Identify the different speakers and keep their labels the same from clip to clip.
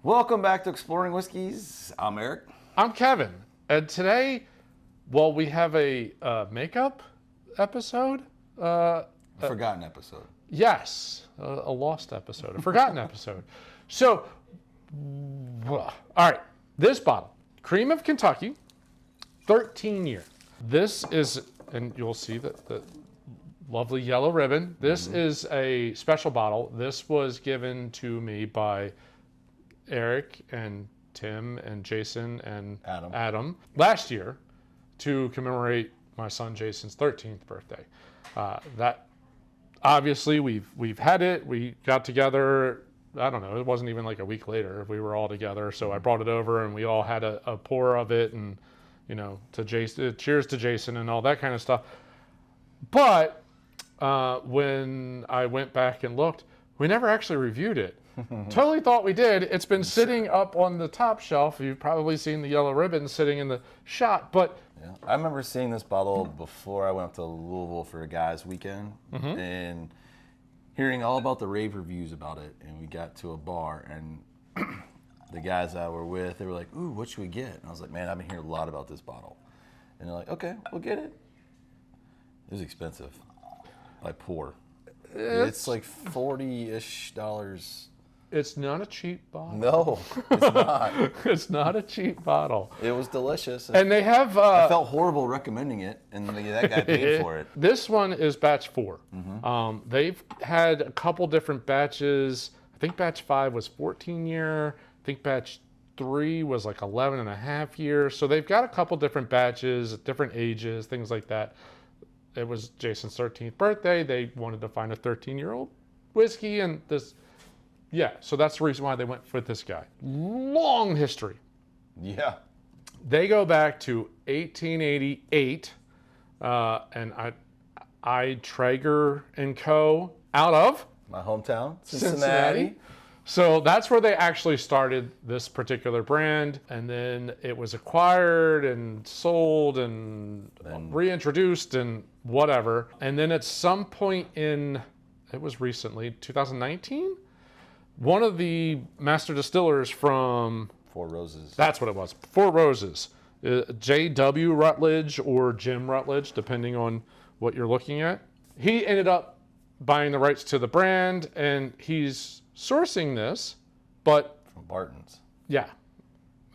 Speaker 1: Welcome back to Exploring Whiskeys. I'm Eric.
Speaker 2: I'm Kevin, and today, well, we have a makeup episode.
Speaker 1: Forgotten episode.
Speaker 2: Yes, a lost episode, a forgotten episode. So, all right, this bottle, Cream of Kentucky, 13 year. This is, and you'll see the lovely yellow ribbon. This is a special bottle. This was given to me by Eric and Tim and Jason and Adam last year to commemorate my son Jason's 13th birthday. That obviously we've had it. We got together. I don't know. It wasn't even like a week later. We were all together. So I brought it over and we all had a pour of it, and to Jason, cheers to Jason and all that kind of stuff. But when I went back and looked, we never actually reviewed it. Totally thought we did. It's been sitting up on the top shelf. You've probably seen the yellow ribbon sitting in the shot, but
Speaker 1: yeah, I remember seeing this bottle before I went up to Louisville for a guys' weekend and hearing all about the rave reviews about it. And we got to a bar, and the guys I were with, they were like, "Ooh, what should we get?" And I was like, "Man, I've been hearing a lot about this bottle." And they're like, "Okay, we'll get it." It was expensive by pour. It's like $40-ish.
Speaker 2: It's not a cheap bottle.
Speaker 1: No, it's not.
Speaker 2: It's not a cheap bottle.
Speaker 1: It was delicious.
Speaker 2: And they have...
Speaker 1: I felt horrible recommending it, and that guy paid for it.
Speaker 2: This one is batch 4. They've had a couple different batches. I think batch 5 was 14 year. I think batch 3 was like 11 and a half years. So they've got a couple different batches at different ages, things like that. It was Jason's 13th birthday. They wanted to find a 13-year-old whiskey, and this... Yeah, so that's the reason why they went with this guy. Long history.
Speaker 1: Yeah.
Speaker 2: They go back to 1888, and I Traeger and Co. out of
Speaker 1: my hometown, Cincinnati.
Speaker 2: So that's where they actually started this particular brand, and then it was acquired and sold and reintroduced and whatever. And then at some point it was recently, 2019? One of the master distillers from...
Speaker 1: Four Roses.
Speaker 2: That's what it was. Four Roses. J.W. Rutledge or Jim Rutledge, depending on what you're looking at. He ended up buying the rights to the brand, and he's sourcing this, but...
Speaker 1: From Barton's.
Speaker 2: Yeah.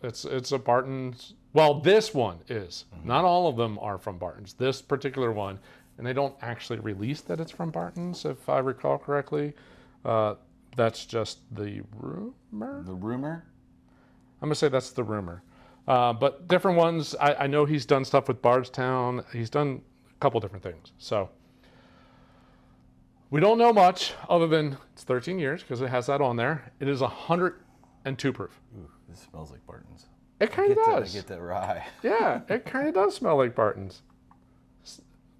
Speaker 2: It's a Barton's... Well, this one is. Not all of them are from Barton's. This particular one, and they don't actually release that it's from Barton's, if I recall correctly. That's just the rumor?
Speaker 1: The rumor?
Speaker 2: I'm going to say that's the rumor. But different ones, I know he's done stuff with Bardstown. He's done a couple different things. So we don't know much other than it's 13 years because it has that on there. It is 102 proof.
Speaker 1: Ooh, this smells like Barton's.
Speaker 2: It kind of does.
Speaker 1: I get that rye.
Speaker 2: Yeah, it kind of does smell like Barton's.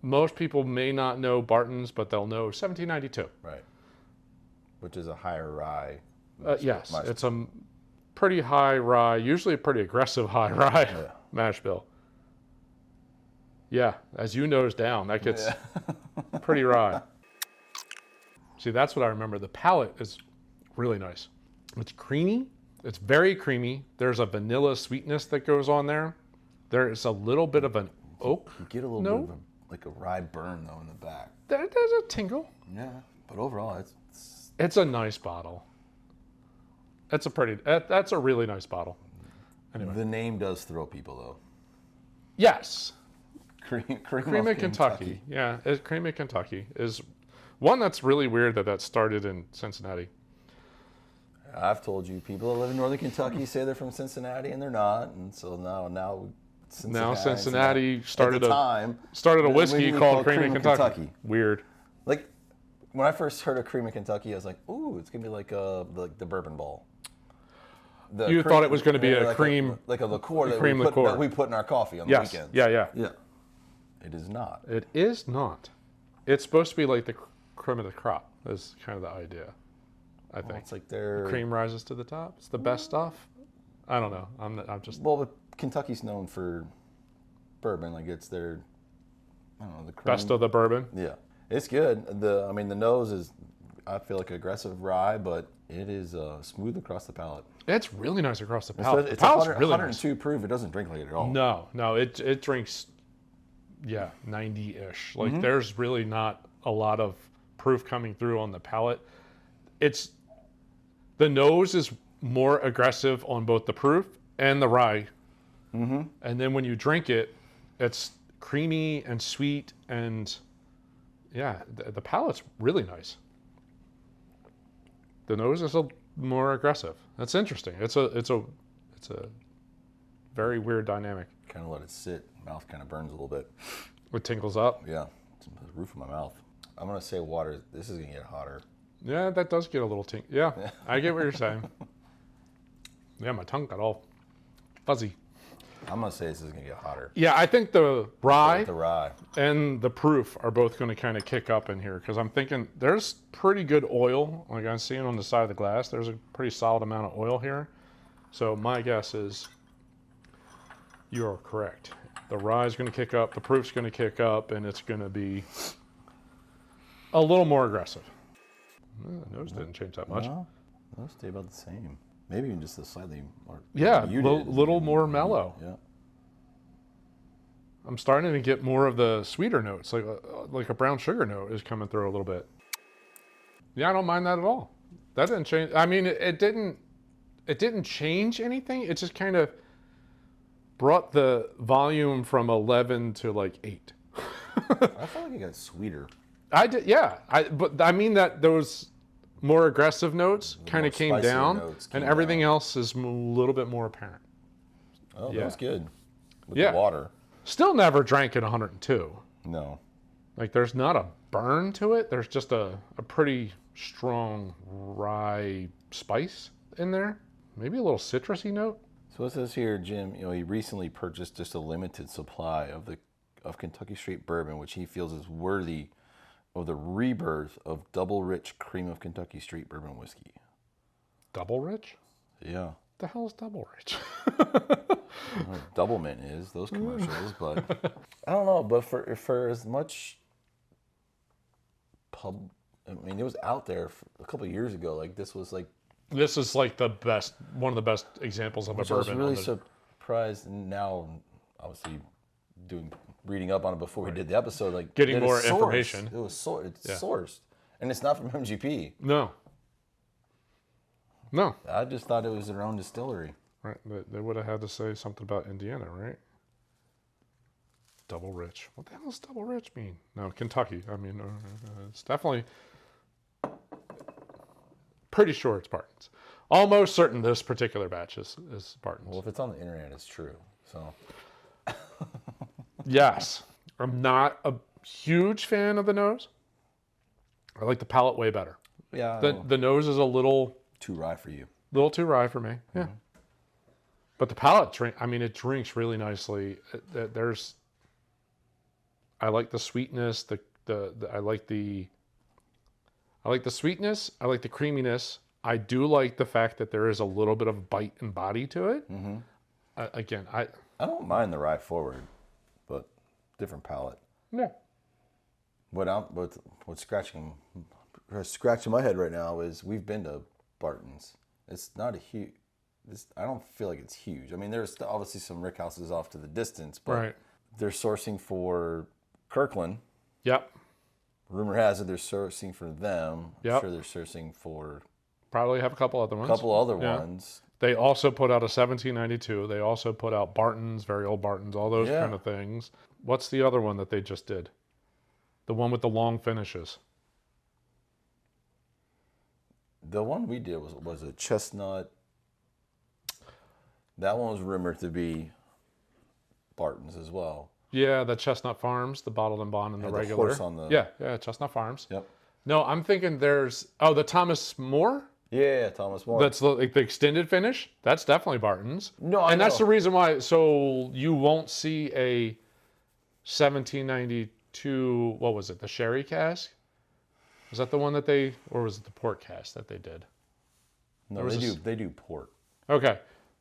Speaker 2: Most people may not know Barton's, but they'll know 1792.
Speaker 1: Right. Which is a higher rye.
Speaker 2: Yes, it's a pretty high rye, usually a pretty aggressive high rye mash bill. Yeah, as you nose down, that gets pretty rye. See, that's what I remember. The palate is really nice. It's creamy. It's very creamy. There's a vanilla sweetness that goes on there. There is a little bit of an oak.
Speaker 1: You get a little bit of like a rye burn, though, in the back.
Speaker 2: There's a tingle.
Speaker 1: Yeah, but overall,
Speaker 2: it's a nice bottle. That's a really nice bottle. Anyway.
Speaker 1: The name does throw people, though.
Speaker 2: Yes.
Speaker 1: Cream
Speaker 2: of Kentucky. Yeah, Cream of Kentucky is one that's really weird that started in Cincinnati.
Speaker 1: I've told you, people that live in northern Kentucky say they're from Cincinnati, and they're not. And so now
Speaker 2: Cincinnati started a whiskey called Cream of Kentucky. Weird.
Speaker 1: Like, when I first heard of Cream of Kentucky, I was like, "Ooh, it's gonna be like the bourbon ball."
Speaker 2: You thought it was going to be a cream,
Speaker 1: like a liqueur that we put in our coffee on the weekends.
Speaker 2: Yeah.
Speaker 1: It is not.
Speaker 2: It is not. It's supposed to be like the cream of the crop. Is kind of the idea. I think
Speaker 1: it's like their
Speaker 2: cream rises to the top. It's the best stuff. I don't know. I'm just.
Speaker 1: Well, but Kentucky's known for bourbon. Like it's their, I don't know, the cream.
Speaker 2: Best of the bourbon.
Speaker 1: Yeah, it's good. The nose is, I feel like aggressive rye, but It is smooth across the palate.
Speaker 2: It's really nice across the palate.
Speaker 1: It's
Speaker 2: the palate's
Speaker 1: 100,
Speaker 2: really
Speaker 1: 102 proof. It doesn't drink like it at all.
Speaker 2: No, it drinks, 90-ish. Like there's really not a lot of proof coming through on the palate. The nose is more aggressive on both the proof and the rye. And then when you drink it, it's creamy and sweet, and the palate's really nice. The nose is more aggressive. That's interesting. It's a very weird dynamic.
Speaker 1: Kind of let it sit. Mouth kind of burns a little bit.
Speaker 2: It tingles up.
Speaker 1: Yeah, it's the roof of my mouth. I'm gonna say water. This is gonna get hotter.
Speaker 2: Yeah, that does get a little Yeah, I get what you're saying. Yeah, my tongue got all fuzzy.
Speaker 1: I'm gonna say this is gonna get hotter.
Speaker 2: Yeah, I think the rye and the proof are both going to kind of kick up in here, because I'm thinking there's pretty good oil. Like I'm seeing on the side of the glass, there's a pretty solid amount of oil here. So my guess is you're correct. The rye is going to kick up, the proof's going to kick up, and it's going to be a little more aggressive. The nose didn't change that much.
Speaker 1: No, those stay about the same. Maybe even just a slightly more.
Speaker 2: Yeah, little more mellow.
Speaker 1: Yeah.
Speaker 2: I'm starting to get more of the sweeter notes, like a brown sugar note is coming through a little bit. Yeah, I don't mind that at all. That didn't change. I mean, it didn't change anything. It just kind of brought the volume from 11 to like 8.
Speaker 1: I felt like it got sweeter.
Speaker 2: I did, yeah. But I mean that those more aggressive notes kind of came down, and everything else is a little bit more apparent.
Speaker 1: Oh, that was good. With
Speaker 2: the
Speaker 1: water.
Speaker 2: Still never drank at 102.
Speaker 1: No.
Speaker 2: Like there's not a burn to it. There's just a pretty strong rye spice in there. Maybe a little citrusy note.
Speaker 1: So it says here, Jim, he recently purchased just a limited supply of Kentucky Straight Bourbon, which he feels is worthy of the rebirth of Double Rich Cream of Kentucky Straight Bourbon whiskey.
Speaker 2: Double Rich?
Speaker 1: Yeah.
Speaker 2: The hell is Double Rich?
Speaker 1: Double Mint is those commercials, but I don't know. But for as much I mean, it was out there a couple of years ago. Like this is like the best, one of the best examples of a bourbon. I was really surprised, and now obviously reading up on it before we did the episode, like
Speaker 2: getting more information.
Speaker 1: It's sourced, and it's not from MGP.
Speaker 2: No.
Speaker 1: I just thought it was their own distillery.
Speaker 2: Right, they would have had to say something about Indiana, right? Double Rich. What the hell does Double Rich mean? No, Kentucky. I mean, it's definitely pretty sure it's Barton's. Almost certain this particular batch is Barton's.
Speaker 1: Well, if it's on the internet, it's true. So.
Speaker 2: Yes. I'm not a huge fan of the nose. I like the palate way better.
Speaker 1: Yeah.
Speaker 2: The nose is a little
Speaker 1: too rye for you.
Speaker 2: A little too rye for me. Yeah. Mm-hmm. But the palate it drinks really nicely. I like the sweetness, I like the sweetness, I like the creaminess. I do like the fact that there is a little bit of bite and body to it. Mm-hmm. I
Speaker 1: don't mind the rye forward, but different palate.
Speaker 2: Yeah.
Speaker 1: What's scratching my head right now is we've been to Barton's. It's not a huge. I don't feel like it's huge. I mean, there's obviously some rick houses off to the distance, but they're sourcing for Kirkland.
Speaker 2: Yep.
Speaker 1: Rumor has it they're sourcing for them.
Speaker 2: Yep.
Speaker 1: I'm sure they're sourcing for.
Speaker 2: Probably have a couple other ones.
Speaker 1: Ones.
Speaker 2: They also put out a 1792. They also put out Barton's, very old Barton's, all those kind of things. What's the other one that they just did? The one with the long finishes.
Speaker 1: The one we did was a chestnut. That one was rumored to be Barton's as well.
Speaker 2: Yeah, the Chestnut Farms, the bottled and bond and the regular.
Speaker 1: Horse on the...
Speaker 2: Yeah, Chestnut Farms.
Speaker 1: Yep.
Speaker 2: No, I'm thinking there's the Thomas More.
Speaker 1: Yeah, Thomas More.
Speaker 2: That's like the extended finish. That's definitely Barton's.
Speaker 1: No,
Speaker 2: and that's the reason why. So you won't see a 1792. What was it? The sherry cask. Was that the one that or was it the port cask that they did?
Speaker 1: No, they do port.
Speaker 2: Okay.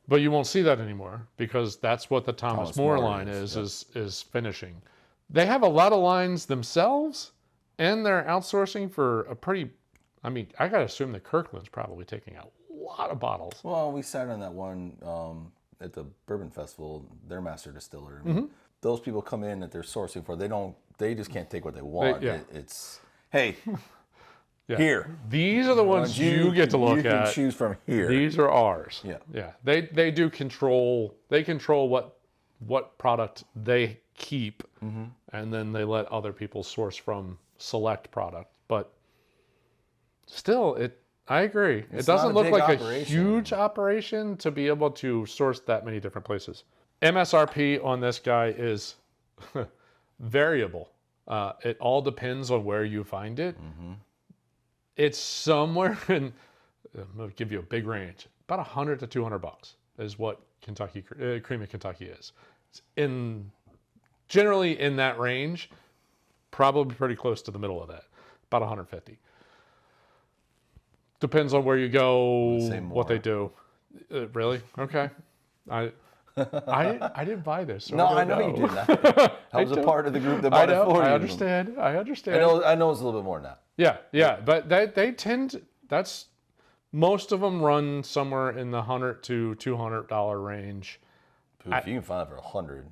Speaker 2: But you won't see that anymore because that's what the Thomas More line is finishing. They have a lot of lines themselves, and they're outsourcing for a pretty I mean, I got to assume that Kirkland's probably taking a lot of bottles.
Speaker 1: Well, we sat on that one at the Bourbon Festival, their master distiller.
Speaker 2: Mm-hmm.
Speaker 1: Those people come in that they're sourcing for, they just can't take what they want. It's, hey, here.
Speaker 2: These are the ones you get to look at.
Speaker 1: You can choose from here.
Speaker 2: These are ours.
Speaker 1: Yeah.
Speaker 2: Yeah. They do control, they control what product they keep, and then they let other people source from select product. But still, I agree. It doesn't look like a huge operation to be able to source that many different places. MSRP on this guy is variable. It all depends on where you find it. It's somewhere in, I'm going to give you a big range, about $100 to $200 is what Kentucky Cream of Kentucky is. It's generally in that range, probably pretty close to the middle of that, about 150. Depends on where you go, what they do. Really? Okay. I didn't buy this. So
Speaker 1: no, I know you didn't. I was a part of the group that bought it for you.
Speaker 2: I understand. I understand.
Speaker 1: I know it's a little bit more than that.
Speaker 2: Yeah. But they tend. That's most of them run somewhere in the $100 to $200 range.
Speaker 1: If you can find it for $100,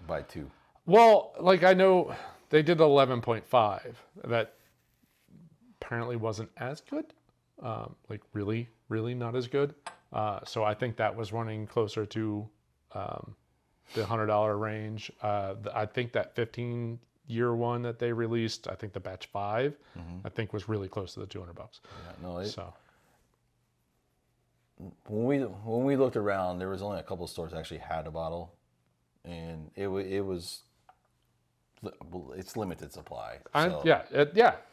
Speaker 1: buy two.
Speaker 2: Well, like I know they did 11.5. That apparently wasn't as good. Like really not as good. So I think that was running closer to the $100 range. I think that 15-year one that they released, I think the batch 5, I think was really close to the $200. So
Speaker 1: when we looked around, there was only a couple of stores that actually had a bottle, and it's limited supply.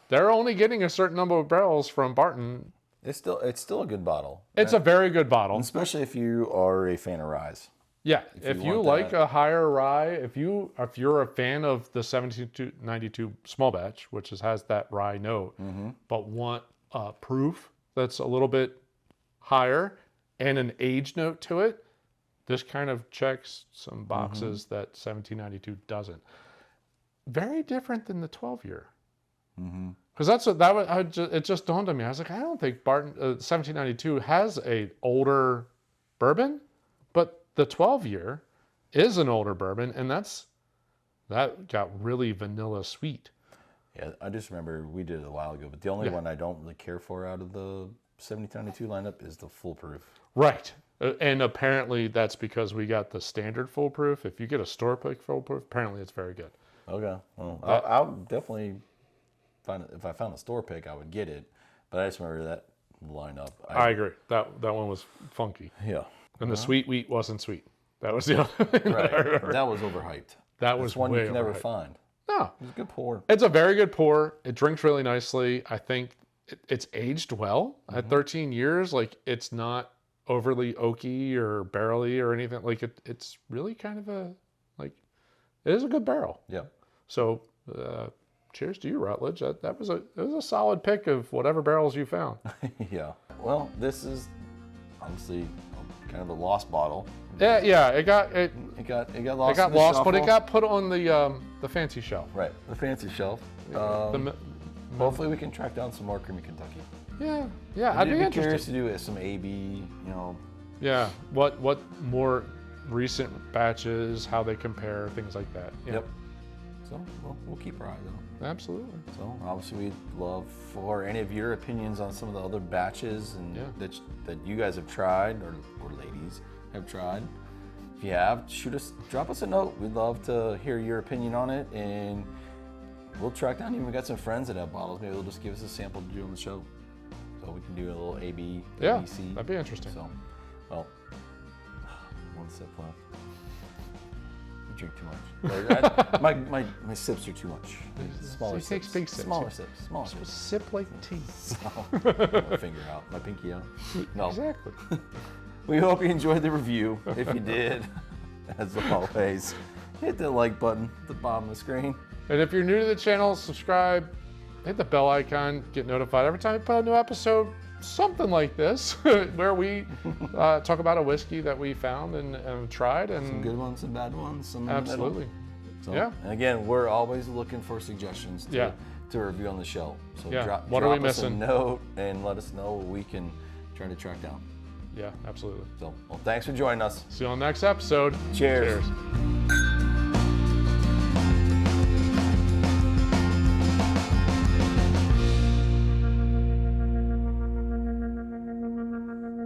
Speaker 2: They're only getting a certain number of barrels from Barton.
Speaker 1: It's still a good bottle.
Speaker 2: It's a very good bottle,
Speaker 1: especially if you are a fan of ryes.
Speaker 2: Yeah, if you like a higher rye, if you're a fan of the 1792 small batch, which has that rye note, but want a proof that's a little bit higher and an age note to it, this kind of checks some boxes that 1792 doesn't. Very different than the 12-year. Because it just dawned on me. I was like, I don't think Barton 1792 has a older bourbon, but the 12-year is an older bourbon, and that got really vanilla sweet.
Speaker 1: Yeah, I just remember we did it a while ago, but the only one I don't really care for out of the 1792 lineup is the full proof.
Speaker 2: Right, and apparently that's because we got the standard full proof. If you get a store pick full proof, apparently it's very good.
Speaker 1: Okay, well, I'll definitely. If I found a store pick, I would get it. But I just remember that lineup.
Speaker 2: I agree. That one was funky.
Speaker 1: Yeah.
Speaker 2: And the sweet wheat wasn't sweet. That was the other thing.
Speaker 1: Right. That was overhyped.
Speaker 2: That was
Speaker 1: one you
Speaker 2: way
Speaker 1: can never find.
Speaker 2: No.
Speaker 1: It was a good pour.
Speaker 2: It's a very good pour. It drinks really nicely. I think it's aged well. At 13 years, like it's not overly oaky or barrely or anything. Like it's really kind of it is a good barrel.
Speaker 1: Yeah.
Speaker 2: So cheers to you, Rutledge. It was a solid pick of whatever barrels you found.
Speaker 1: Yeah. Well, this is honestly kind of a lost bottle.
Speaker 2: Yeah. It got lost.
Speaker 1: It got
Speaker 2: lost, but it got put on the fancy shelf.
Speaker 1: Right, the fancy shelf. Hopefully, we can track down some more Creamy Kentucky.
Speaker 2: Yeah. I'd be
Speaker 1: curious to do some AB.
Speaker 2: Yeah. What more recent batches? How they compare, things like that. Yeah.
Speaker 1: Yep. So we'll keep our eye though.
Speaker 2: Absolutely.
Speaker 1: So obviously we'd love for any of your opinions on some of the other batches and that you guys have tried or ladies have tried. If you have, drop us a note. We'd love to hear your opinion on it, and we'll track down. Even we got some friends that have bottles. Maybe they'll just give us a sample to do on the show, so we can do a little AB.
Speaker 2: Yeah,
Speaker 1: ABC.
Speaker 2: that'd be interesting.
Speaker 1: So, well, one sip left. Drink too much. My sips are too much. Smaller
Speaker 2: sips. Takes big sips.
Speaker 1: Smaller sips. Smaller sips.
Speaker 2: Sip like tea.
Speaker 1: My finger out. My pinky out. No.
Speaker 2: Exactly.
Speaker 1: We hope you enjoyed the review. If you did, as always, hit the like button at the bottom of the screen.
Speaker 2: And if you're new to the channel, subscribe. Hit the bell icon. Get notified every time we put a new episode. Something like this, where we talk about a whiskey that we found and tried, and
Speaker 1: some good ones, some bad ones, some
Speaker 2: absolutely.
Speaker 1: So, and again, we're always looking for suggestions to review on the show. So
Speaker 2: Yeah.
Speaker 1: drop
Speaker 2: are we
Speaker 1: us
Speaker 2: missing?
Speaker 1: a note and let us know what we can try to track down.
Speaker 2: Yeah, absolutely.
Speaker 1: So, well, thanks for joining us.
Speaker 2: See you on the next episode.
Speaker 1: Cheers.
Speaker 2: Cheers.